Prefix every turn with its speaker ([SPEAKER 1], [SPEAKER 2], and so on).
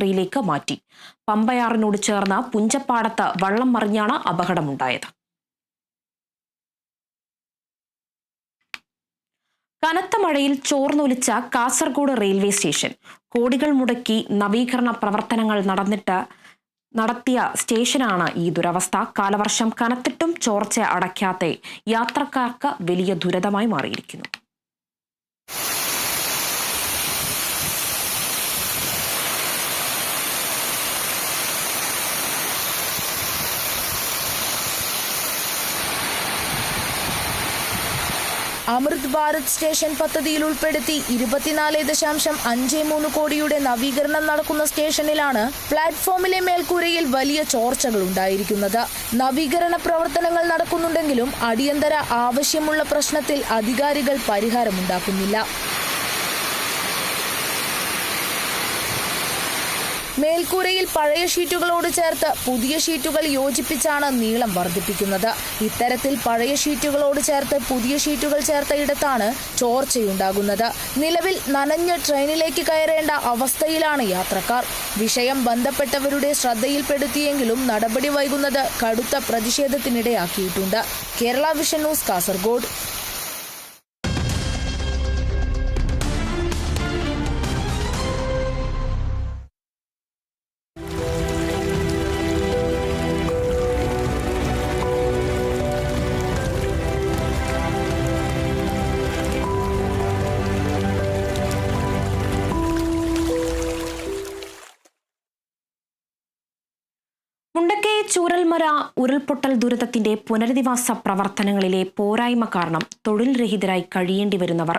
[SPEAKER 1] ആശുപത്രിയിലേക്ക് മാറ്റി. പമ്പയാറിനോട് ചേർന്ന പുഞ്ചപ്പാടത്ത് വള്ളം മറിഞ്ഞാണ് അപകടമുണ്ടായത്. കനത്ത മഴയിൽ ചോർന്നൊലിച്ച കാസർഗോഡ് റെയിൽവേ സ്റ്റേഷൻ. കോടികൾ മുടക്കി നവീകരണ പ്രവർത്തനങ്ങൾ നടത്തിയ സ്റ്റേഷനാണ് ഈ ദുരവസ്ഥ. കാലവർഷം കനത്തിട്ടും ചോർച്ച അടയ്ക്കാത്ത യാത്രക്കാർക്ക് വലിയ ദുരിതമായി മാറിയിരിക്കുന്നു.
[SPEAKER 2] അമൃത് ഭാരത് സ്റ്റേഷൻ പദ്ധതിയിൽ ഉൾപ്പെടുത്തി 24.53 കോടിയുടെ നവീകരണം നടക്കുന്ന സ്റ്റേഷനിലാണ് പ്ലാറ്റ്ഫോമിലെ മേൽക്കൂരയിൽ വലിയ ചോർച്ചകൾ ഉണ്ടായിരിക്കുന്നത്. നവീകരണ പ്രവർത്തനങ്ങൾ നടക്കുന്നുണ്ടെങ്കിലും അടിയന്തര ആവശ്യമുള്ള പ്രശ്നത്തിൽ അധികാരികൾ പരിഹാരമുണ്ടാക്കുന്നില്ല. മേൽക്കൂരയിൽ പഴയ ഷീറ്റുകളോട് ചേർത്ത് പുതിയ ഷീറ്റുകൾ യോജിപ്പിച്ചാണ് നീളം വർദ്ധിപ്പിക്കുന്നത്. ഇത്തരത്തിൽ പഴയ ഷീറ്റുകളോട് ചേർത്ത് പുതിയ ഷീറ്റുകൾ ചേർത്ത ഇടത്താണ് ചോർച്ചയുണ്ടാകുന്നത്. നിലവിൽ നനഞ്ഞ് ട്രെയിനിലേക്ക് കയറേണ്ട അവസ്ഥയിലാണ് യാത്രക്കാർ. വിഷയം ബന്ധപ്പെട്ടവരുടെ ശ്രദ്ധയിൽപ്പെടുത്തിയെങ്കിലും നടപടി വൈകുന്നത് കടുത്ത പ്രതിഷേധത്തിനിടയാക്കിയിട്ടുണ്ട്. Kerala vision news, Kasaragod.
[SPEAKER 1] മുണ്ടക്കൈ ചൂരൽമല ഉരുൾപൊട്ടൽ ദുരിതത്തിന്റെ പുനരധിവാസ പ്രവർത്തനങ്ങളിലെ പോരായ്മ കാരണം തൊഴിൽ രഹിതരായി കഴിയേണ്ടി വരുന്നവർ